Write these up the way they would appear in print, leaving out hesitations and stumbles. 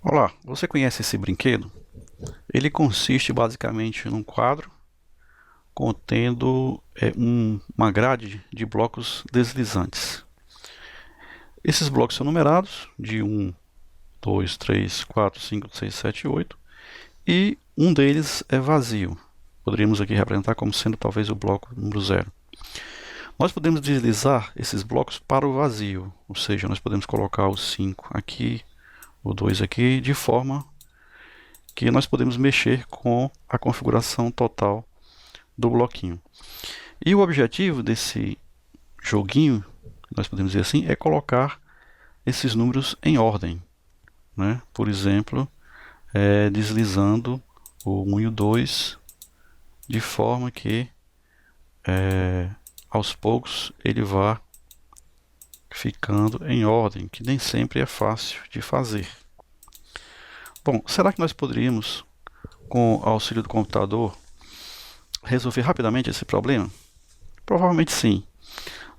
Olá, você conhece esse brinquedo? Ele consiste basicamente num quadro contendo uma grade de blocos deslizantes. Esses blocos são numerados de 1, 2, 3, 4, 5, 6, 7, 8 e um deles é vazio. Poderíamos aqui representar como sendo talvez o bloco número 0. Nós podemos deslizar esses blocos para o vazio, ou seja, nós podemos colocar o 5 aqui, o 2 aqui, de forma que nós podemos mexer com a configuração total do bloquinho. E o objetivo desse joguinho, nós podemos dizer assim, é colocar esses números em ordem, né? Por exemplo, deslizando o 1 e o 2 de forma que aos poucos ele vá ficando em ordem, que nem sempre é fácil de fazer. Bom, será que nós poderíamos, com o auxílio do computador, resolver rapidamente esse problema? Provavelmente sim.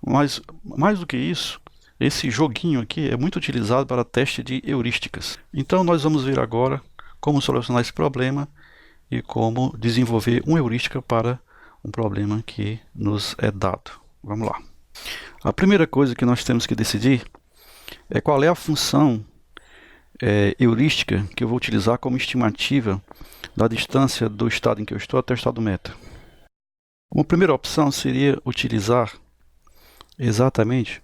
Mas, mais do que isso, esse joguinho aqui é muito utilizado para teste de heurísticas. Então nós vamos ver agora como solucionar esse problema e como desenvolver uma heurística para um problema que nos é dado. Vamos lá. A primeira coisa que nós temos que decidir é qual é a função heurística que eu vou utilizar como estimativa da distância do estado em que eu estou até o estado meta. Uma primeira opção seria utilizar exatamente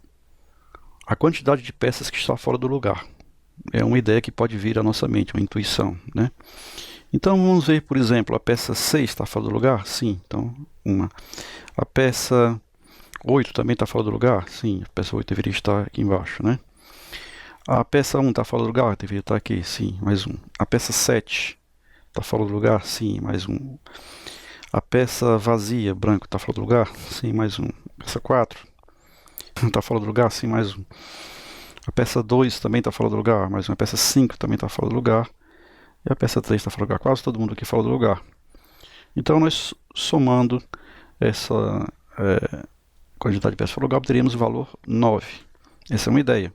a quantidade de peças que está fora do lugar. É uma ideia que pode vir à nossa mente, uma intuição, né? Então vamos ver, por exemplo, a peça 6 está fora do lugar? Sim, então uma. A peça 8 também está fora do lugar? Sim, a peça 8 deveria estar aqui embaixo, né? A peça 1 está fora do lugar? Deveria estar aqui, sim, mais um. A peça 7 está fora do lugar? Sim, mais um. A peça vazia, branco, está fora do lugar? Sim, mais um. A peça 4 está fora do lugar? Sim, mais um. A peça 2 também está fora do lugar, mais uma. A peça 5 também está fora do lugar. E a peça 3 está fora do lugar. Quase todo mundo aqui fora do lugar. Então, nós somando essa quantidade de peças fora do lugar, teríamos o valor 9. Essa é uma ideia.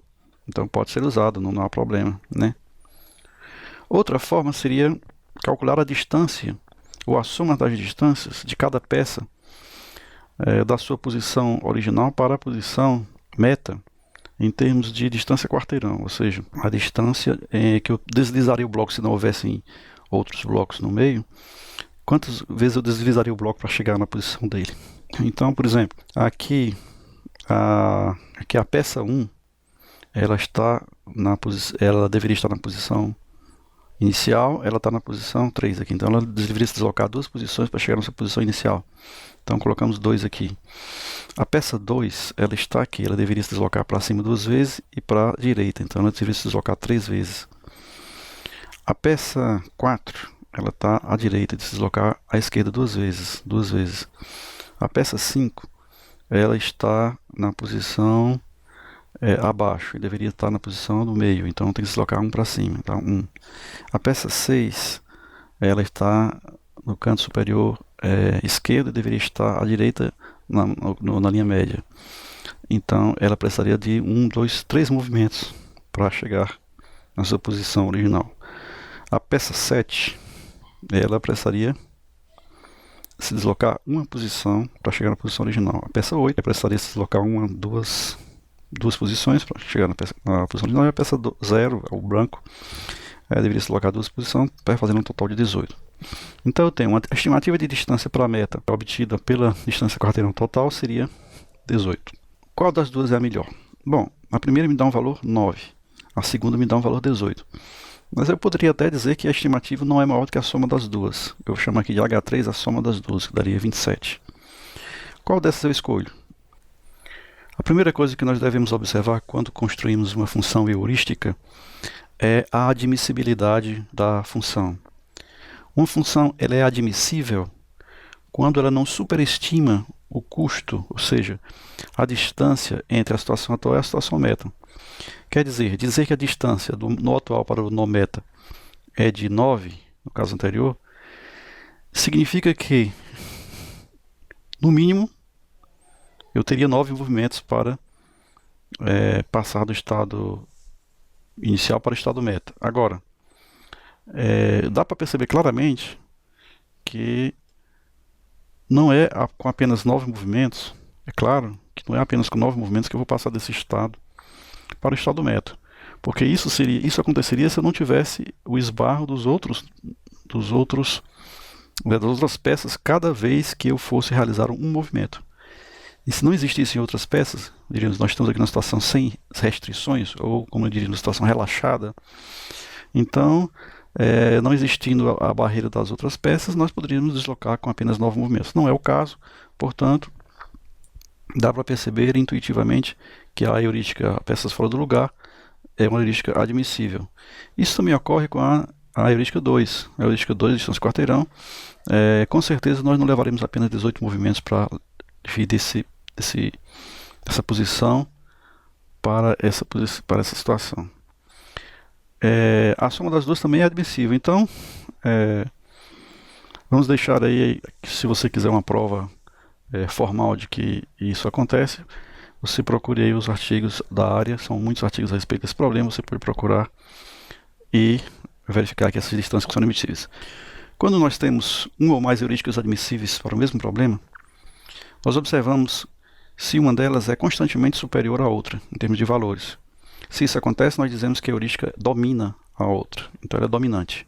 Então, pode ser usado, não há problema, né? Outra forma seria calcular a distância, ou a soma das distâncias de cada peça da sua posição original para a posição meta, em termos de distância quarteirão, ou seja, a distância que eu deslizaria o bloco se não houvessem outros blocos no meio, quantas vezes eu deslizaria o bloco para chegar na posição dele. Então, por exemplo, aqui a peça 1, ela deveria estar na posição inicial, ela está na posição 3 aqui, então ela deveria se deslocar 2 posições para chegar na sua posição inicial. Então colocamos 2 aqui. A peça 2, ela está aqui, ela deveria se deslocar para cima 2 vezes e para a direita, então ela deveria se deslocar 3 vezes. A peça 4, ela está à direita, de se deslocar à esquerda 2 vezes, 2 vezes. A peça 5, ela está na posição abaixo, e deveria estar na posição do meio, então tem que se deslocar 1 para cima, então 1. A peça 6, ela está no canto superior esquerdo e deveria estar à direita na linha média. Então ela precisaria de 1, 2, 3 movimentos para chegar na sua posição original. A peça 7, ela precisaria se deslocar uma posição para chegar na posição original. A peça 8 precisaria se deslocar duas posições para chegar na posição original. E a peça 0, o branco, deveria se deslocar 2 posições, fazendo um total de 18. Então eu tenho uma estimativa de distância para a meta obtida pela distância quarteirão total seria 18. Qual das duas é a melhor? Bom, a primeira me dá um valor 9, a segunda me dá um valor 18. Mas eu poderia até dizer que a estimativa não é maior do que a soma das duas. Eu vou chamar aqui de H3 a soma das duas, que daria 27. Qual dessas eu escolho? A primeira coisa que nós devemos observar quando construímos uma função heurística é a admissibilidade da função. Uma função ela é admissível quando ela não superestima o custo, ou seja, a distância entre a situação atual e a situação meta. Quer dizer que a distância do nó atual para o nó meta é de 9, no caso anterior, significa que, no mínimo, eu teria 9 movimentos para passar do estado inicial para o estado meta. Agora, dá para perceber claramente que não é com apenas 9 movimentos, é claro que não é apenas com 9 movimentos que eu vou passar desse estado para o estado meta, porque isso aconteceria se eu não tivesse o esbarro das outras peças cada vez que eu fosse realizar um movimento. E se não existissem outras peças, diríamos, nós estamos aqui numa situação sem restrições, ou como eu diria, numa situação relaxada, então, não existindo a barreira das outras peças, nós poderíamos deslocar com apenas 9 movimentos. Não é o caso, portanto, dá para perceber intuitivamente que a heurística peças fora do lugar é uma heurística admissível. Isso também ocorre com a heurística 2. A heurística 2, distância quarteirão, com certeza nós não levaremos apenas 18 movimentos para vir dessa posição para essa situação. A soma das duas também é admissível. Então, vamos deixar aí, se você quiser uma prova formal de que isso acontece, você procure aí os artigos da área, são muitos artigos a respeito desse problema, você pode procurar e verificar que essas distâncias são admissíveis. Quando nós temos uma ou mais heurísticas admissíveis para o mesmo problema, nós observamos se uma delas é constantemente superior à outra, em termos de valores. Se isso acontece, nós dizemos que a heurística domina a outra, então ela é dominante.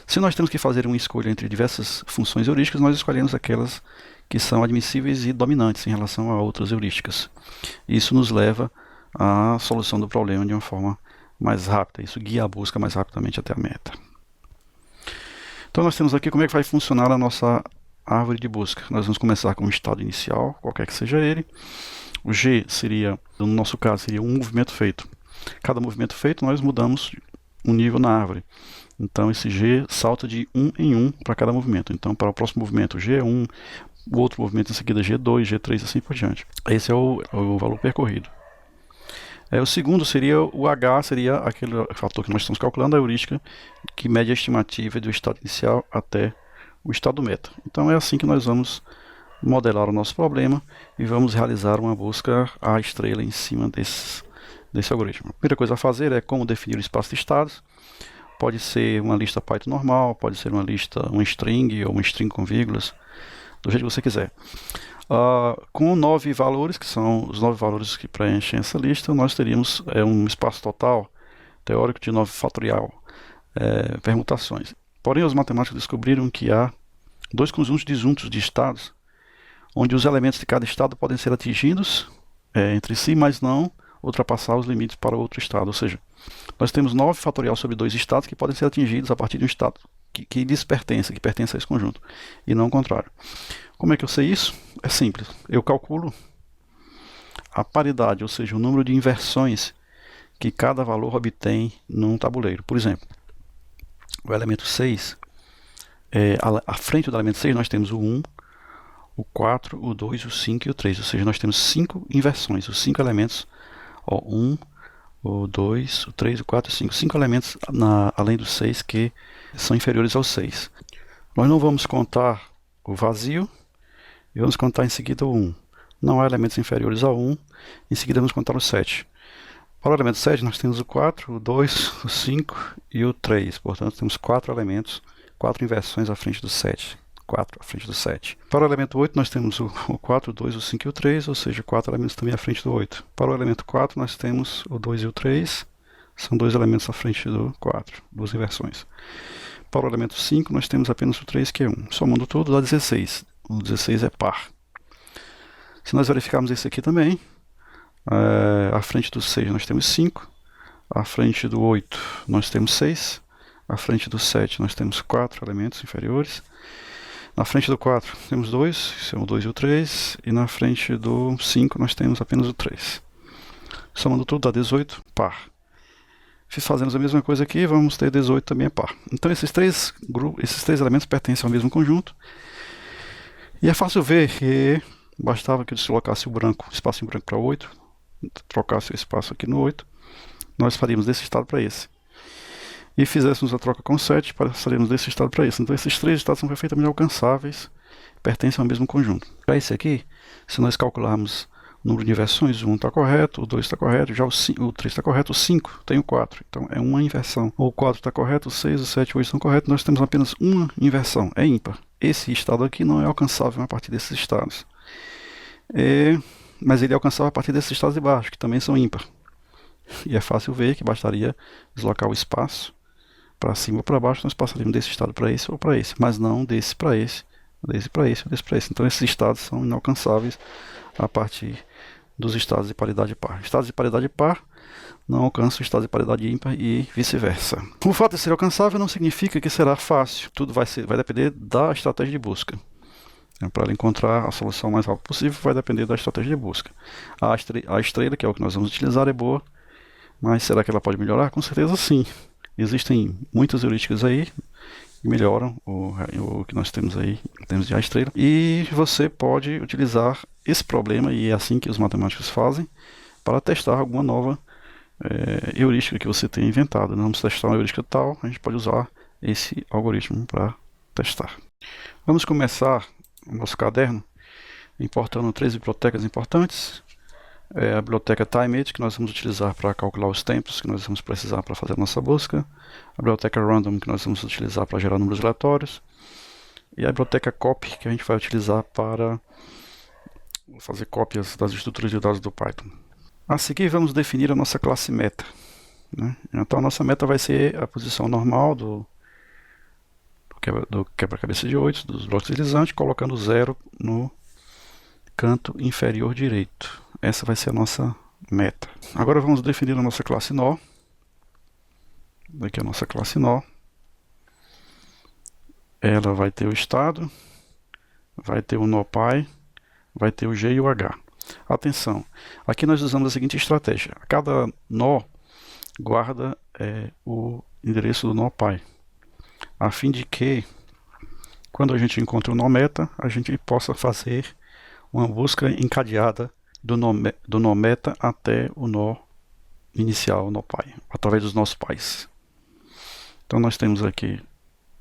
Se nós temos que fazer uma escolha entre diversas funções heurísticas, nós escolhemos aquelas que são admissíveis e dominantes em relação a outras heurísticas. Isso nos leva à solução do problema de uma forma mais rápida, isso guia a busca mais rapidamente até a meta. Então nós temos aqui como é que vai funcionar a nossa árvore de busca. Nós vamos começar com o estado inicial, qualquer que seja ele. O G seria, no nosso caso, seria um movimento feito. Cada movimento feito, nós mudamos um nível na árvore. Então, esse G salta de 1 em 1 para cada movimento. Então, para o próximo movimento, G1, o outro movimento em seguida, G2, G3, assim por diante. Esse é o valor percorrido. O segundo seria o H, seria aquele fator que nós estamos calculando, a heurística, que mede a estimativa do estado inicial até o estado meta. Então, é assim que nós vamos modelar o nosso problema e vamos realizar uma busca à estrela em cima desse algoritmo. A primeira coisa a fazer é como definir o espaço de estados. Pode ser uma lista Python normal, pode ser uma string ou uma string com vírgulas, do jeito que você quiser. Com 9 valores, que são os 9 valores que preenchem essa lista, nós teríamos um espaço total teórico de 9 fatorial permutações. Porém, os matemáticos descobriram que há 2 conjuntos disjuntos de estados, onde os elementos de cada estado podem ser atingidos entre si, mas não ultrapassar os limites para outro estado. Ou seja, nós temos 9 fatorial sobre 2 estados que podem ser atingidos a partir de um estado que lhes pertence, que pertence a esse conjunto, e não o contrário. Como é que eu sei isso? É simples. Eu calculo a paridade, ou seja, o número de inversões que cada valor obtém num tabuleiro. Por exemplo, o elemento 6, à frente do elemento 6 nós temos o 1, o 4, o 2, o 5 e o 3. Ou seja, nós temos 5 inversões, os 5 elementos, 1, o 2, o 3, o 4 e o 5. 5 elementos além do 6 que são inferiores ao 6. Nós não vamos contar o vazio e vamos contar em seguida o 1. Não há elementos inferiores ao 1, em seguida vamos contar o 7. Para o elemento 7 nós temos o 4, o 2, o 5 e o 3. Portanto, temos 4 elementos, 4 inversões à frente do 7. 4 à frente do 7. Para o elemento 8 nós temos o 4, o 2, o 5 e o 3, ou seja, 4 elementos também à frente do 8. Para o elemento 4 nós temos o 2 e o 3, são 2 elementos à frente do 4, 2 inversões. Para o elemento 5 nós temos apenas o 3, que é 1. Somando tudo dá 16. O 16 é par. Se nós verificarmos esse aqui também, à frente do 6 nós temos 5, à frente do 8 nós temos 6, à frente do 7 nós temos 4 elementos inferiores. Na frente do 4 temos 2, são o 2 e o 3, e na frente do 5 nós temos apenas o 3. Somando tudo dá 18, par. Se fazemos a mesma coisa aqui, vamos ter 18 também é par. Então esses três elementos pertencem ao mesmo conjunto. E é fácil ver que bastava que eu deslocasse o espaço em branco para 8, trocasse o espaço aqui no 8, nós faríamos desse estado para esse. E fizéssemos a troca com 7, passaríamos desse estado para esse. Então esses 3 estados são perfeitamente alcançáveis, pertencem ao mesmo conjunto. Para esse aqui, se nós calcularmos número de inversões, o 1 está correto, o 2 está correto, já o 3 está correto, o 5 tem o 4. Então é uma inversão. O 4 está correto, o 6, o 7 e o 8 estão corretos. Nós temos apenas uma inversão, é ímpar. Esse estado aqui não é alcançável a partir desses estados. Mas ele é alcançável a partir desses estados de baixo, que também são ímpar. E é fácil ver que bastaria deslocar o espaço para cima ou para baixo, nós passaríamos desse estado para esse ou para esse, mas não desse para esse, desse para esse ou desse para esse. Então esses estados são inalcançáveis a partir dos estados de paridade par. Estados de paridade par não alcançam o estado de paridade ímpar e vice-versa. O fato de ser alcançável não significa que será fácil. Tudo vai depender da estratégia de busca. Para ela encontrar a solução mais rápida possível, vai depender da estratégia de busca. A estrela, que é o que nós vamos utilizar, é boa, mas será que ela pode melhorar? Com certeza sim. Existem muitas heurísticas aí que melhoram o que nós temos aí em termos de A estrela. E você pode utilizar esse problema, e é assim que os matemáticos fazem, para testar alguma nova heurística que você tenha inventado. Nós vamos testar uma heurística tal, a gente pode usar esse algoritmo para testar. Vamos começar o nosso caderno importando 3 bibliotecas importantes. A biblioteca TimeIt, que nós vamos utilizar para calcular os tempos que nós vamos precisar para fazer a nossa busca. A biblioteca Random, que nós vamos utilizar para gerar números aleatórios. E a biblioteca Copy, que a gente vai utilizar para fazer cópias das estruturas de dados do Python. A seguir, vamos definir a nossa classe meta, né? Então, a nossa meta vai ser a posição normal do quebra-cabeça de 8, dos blocos deslizantes, colocando 0 no canto inferior direito. Essa vai ser a nossa meta. Agora vamos definir a nossa classe nó. Aqui é a nossa classe nó. Ela vai ter o estado, vai ter o NoPy, vai ter o G e o H. Atenção, aqui nós usamos a seguinte estratégia. Cada nó guarda o endereço do NoPy, a fim de que, quando a gente encontra o nó meta, a gente possa fazer uma busca encadeada do nó meta até o nó inicial, o NoPy, através dos nossos pais. Então nós temos aqui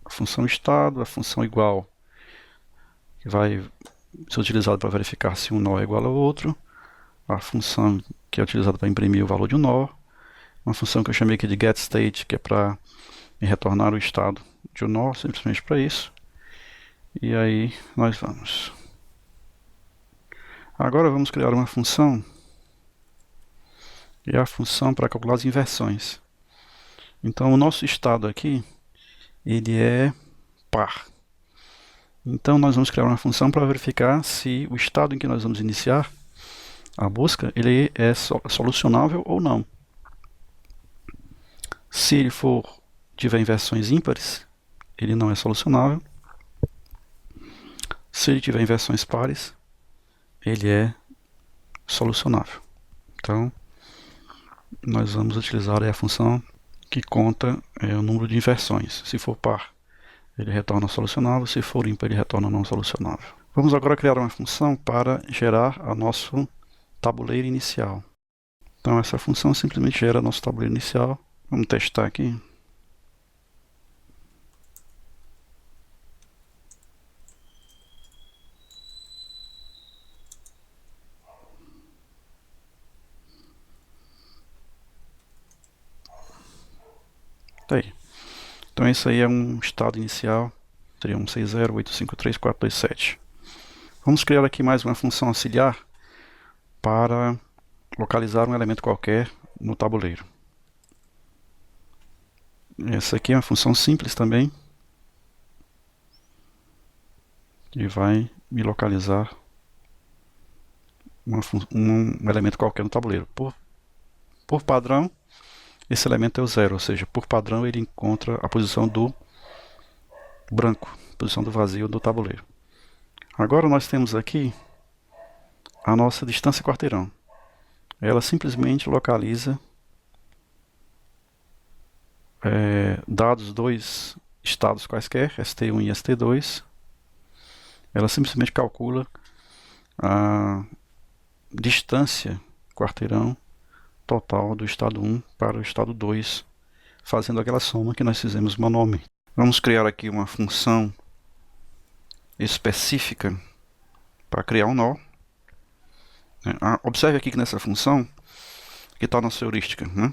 a função estado, a função igual, que vai ser utilizada para verificar se um nó é igual ao outro, a função que é utilizada para imprimir o valor de um nó, uma função que eu chamei aqui de getState, que é para retornar o estado de um nó, simplesmente para isso. E aí nós vamos. Agora vamos criar uma função, que é a função para calcular as inversões. Então o nosso estado aqui, ele é par. Então nós vamos criar uma função para verificar se o estado em que nós vamos iniciar a busca, ele é solucionável ou não. Se ele tiver inversões ímpares, ele não é solucionável. Se ele tiver inversões pares, ele é solucionável. Então, nós vamos utilizar a função que conta o número de inversões. Se for par, ele retorna solucionável. Se for ímpar, ele retorna não solucionável. Vamos agora criar uma função para gerar a nosso tabuleiro inicial. Então, essa função simplesmente gera nosso tabuleiro inicial. Vamos testar aqui. Tá aí. Então esse aí é um estado inicial, seria 160853427. Vamos criar aqui mais uma função auxiliar para localizar um elemento qualquer no tabuleiro. Essa aqui é uma função simples também, que vai me localizar um elemento qualquer no tabuleiro. Por padrão, esse elemento é o 0, ou seja, por padrão ele encontra a posição do branco, a posição do vazio do tabuleiro. Agora nós temos aqui a nossa distância quarteirão. Ela simplesmente localiza dados dois estados quaisquer, ST1 e ST2. Ela simplesmente calcula a distância quarteirão total do estado 1 para o estado 2, fazendo aquela soma que nós fizemos manualmente. Vamos criar aqui uma função específica para criar um nó. né? Observe aqui que nessa função que está a nossa heurística, né?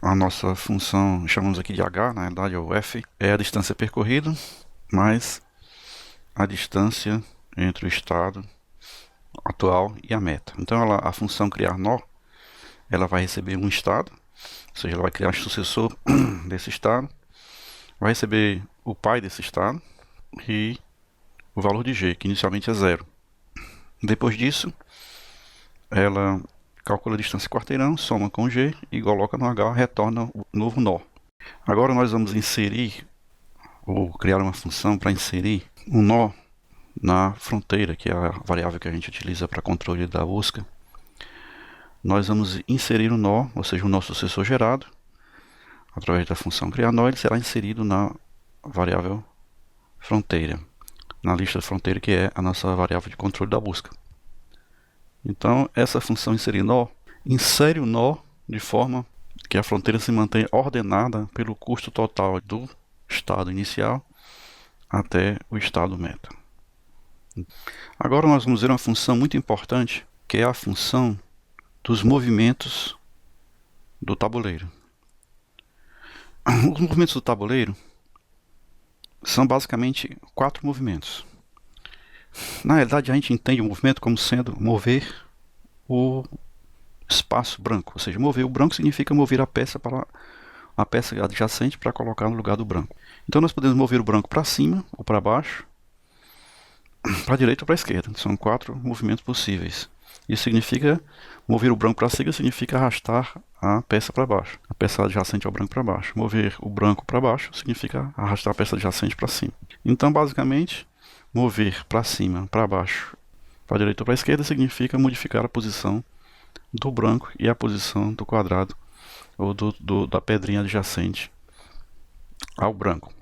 A nossa função, chamamos aqui de h, na realidade é o f, é a distância percorrida mais a distância entre o estado atual e a meta. Então a função criar nó, ela vai receber um estado, ou seja, ela vai criar um sucessor desse estado, vai receber o pai desse estado e o valor de g, que inicialmente é 0. Depois disso, ela calcula a distância quarteirão, soma com g e coloca no h, retorna o novo nó. Agora nós vamos inserir, ou criar uma função para inserir um nó na fronteira, que é a variável que a gente utiliza para controle da busca. Nós vamos inserir um nó, ou seja, um nó sucessor gerado, através da função criar nó, ele será inserido na variável fronteira, na lista fronteira, que é a nossa variável de controle da busca. Então, essa função inserir nó, insere o nó de forma que a fronteira se mantenha ordenada pelo custo total do estado inicial até o estado meta. Agora nós vamos ver uma função muito importante, que é a função dos movimentos do tabuleiro. Os movimentos do tabuleiro são basicamente 4 movimentos. Na realidade, a gente entende o movimento como sendo mover o espaço branco, ou seja, mover o branco significa mover a peça adjacente para colocar no lugar do branco. Então nós podemos mover o branco para cima ou para baixo, para a direita ou para a esquerda. São 4 movimentos possíveis. Isso significa, mover o branco para cima significa arrastar a peça para baixo, a peça adjacente ao branco para baixo. Mover o branco para baixo significa arrastar a peça adjacente para cima. Então, basicamente, mover para cima, para baixo, para a direita ou para a esquerda significa modificar a posição do branco e a posição do quadrado ou da pedrinha adjacente ao branco.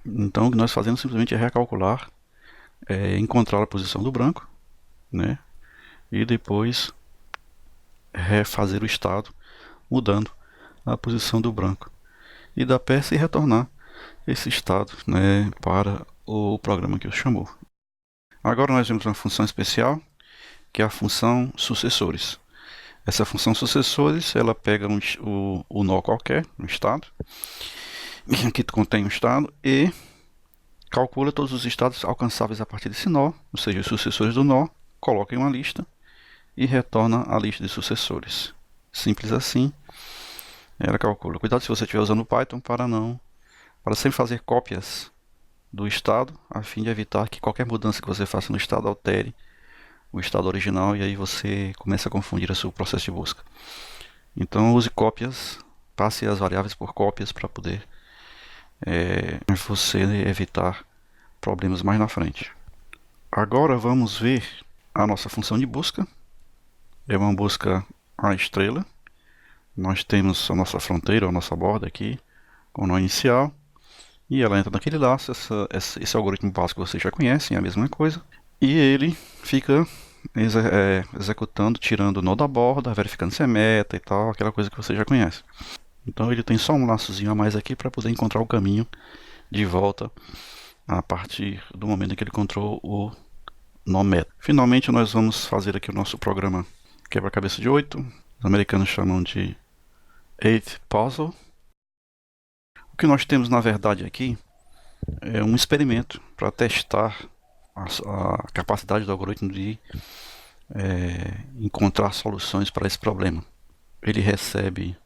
Então, o que nós fazemos simplesmente é recalcular, encontrar a posição do branco, né? E depois refazer o estado, mudando a posição do branco e da peça e retornar esse estado, né, para o programa que o chamou. Agora nós temos uma função especial, que é a função sucessores. Essa função sucessores, ela pega o nó qualquer, um estado, que contém um estado, e calcula todos os estados alcançáveis a partir desse nó, ou seja, os sucessores do nó, coloca em uma lista e retorna a lista de sucessores. Simples assim, ela calcula. Cuidado se você estiver usando o Python para sempre fazer cópias do estado, a fim de evitar que qualquer mudança que você faça no estado altere o estado original e aí você começa a confundir o seu processo de busca. Então use cópias, passe as variáveis por cópias para poder você evitar problemas mais na frente. Agora vamos ver a nossa função de busca. É uma busca à estrela. Nós temos a nossa fronteira, a nossa borda aqui, com o nó inicial. E ela entra naquele laço. Esse algoritmo básico que vocês já conhecem, é a mesma coisa. E ele fica executando, tirando o nó da borda, verificando se é meta e tal, aquela coisa que você já conhece. Então ele tem só um laçozinho a mais aqui para poder encontrar o caminho de volta a partir do momento em que ele encontrou o nó meta. Finalmente nós vamos fazer aqui o nosso programa quebra-cabeça de 8. Os americanos chamam de 8 puzzle. O que nós temos na verdade aqui é um experimento para testar a capacidade do algoritmo de encontrar soluções para esse problema. Ele recebe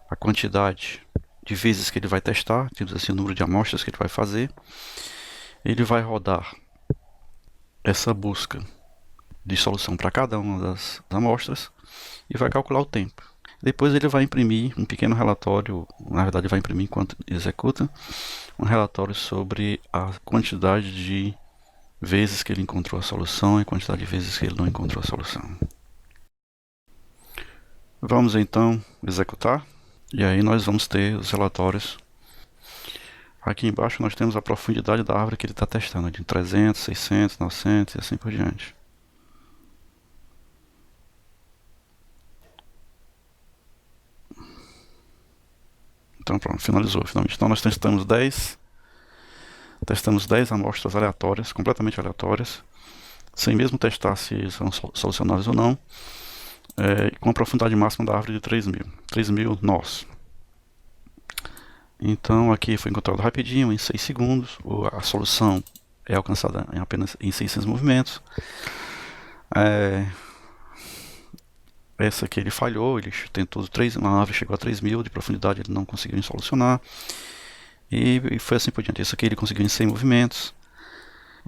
a quantidade de vezes que ele vai testar, temos assim o número de amostras que ele vai fazer. Ele vai rodar essa busca de solução para cada uma das amostras e vai calcular o tempo. Depois ele vai imprimir um pequeno relatório, na verdade vai imprimir enquanto executa, um relatório sobre a quantidade de vezes que ele encontrou a solução e a quantidade de vezes que ele não encontrou a solução. Vamos então executar, e aí nós vamos ter os relatórios. Aqui embaixo nós temos a profundidade da árvore que ele está testando, de 300, 600, 900 e assim por diante. Então pronto, finalizou finalmente. Então nós testamos 10 amostras aleatórias, completamente aleatórias, sem mesmo testar se são solucionáveis ou não, com a profundidade máxima da árvore de 3.000 nós. Então aqui foi encontrado rapidinho, em 6 segundos, a solução é alcançada em apenas em 600 movimentos. Essa aqui ele falhou, ele tentou uma árvore chegou a 3.000 de profundidade, ele não conseguiu solucionar. E foi assim por diante. Isso aqui ele conseguiu em 100 movimentos.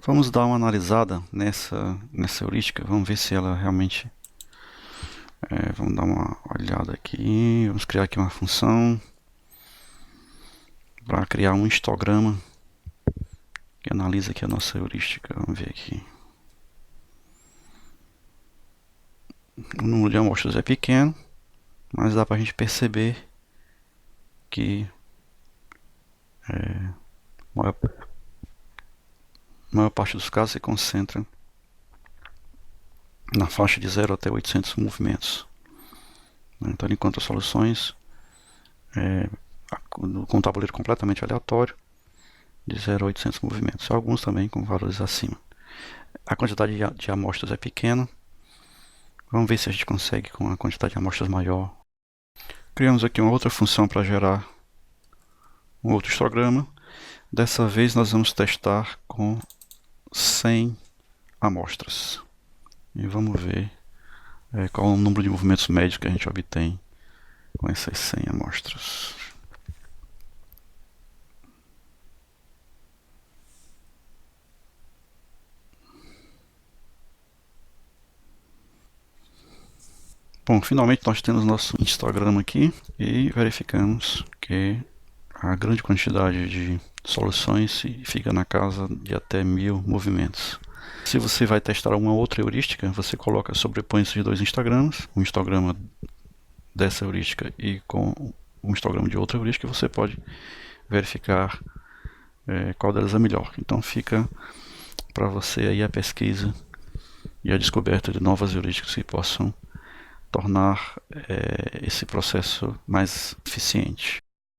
Vamos dar uma analisada nessa heurística, vamos ver se ela realmente... vamos dar uma olhada aqui, vamos criar aqui uma função para criar um histograma que analisa aqui a nossa heurística. Vamos ver aqui. O número de amostras é pequeno, mas dá para a gente perceber que a maior parte dos casos se concentra na faixa de 0 até 800 movimentos. Então ele encontra soluções com um tabuleiro completamente aleatório, de 0 a 800 movimentos, alguns também com valores acima. A quantidade de amostras é pequena. Vamos ver se a gente consegue com a quantidade de amostras maior. Criamos aqui uma outra função para gerar um outro histograma. Dessa vez nós vamos testar com 100 amostras. E vamos ver qual é o número de movimentos médios que a gente obtém com essas 100 amostras. Bom, finalmente nós temos nosso histograma aqui e verificamos que a grande quantidade de soluções fica na casa de até 1.000 movimentos. Se você vai testar uma outra heurística, você sobrepõe esses dois histogramas, um histograma dessa heurística e com um histograma de outra heurística, você pode verificar qual delas é melhor. Então fica para você aí a pesquisa e a descoberta de novas heurísticas que possam tornar esse processo mais eficiente.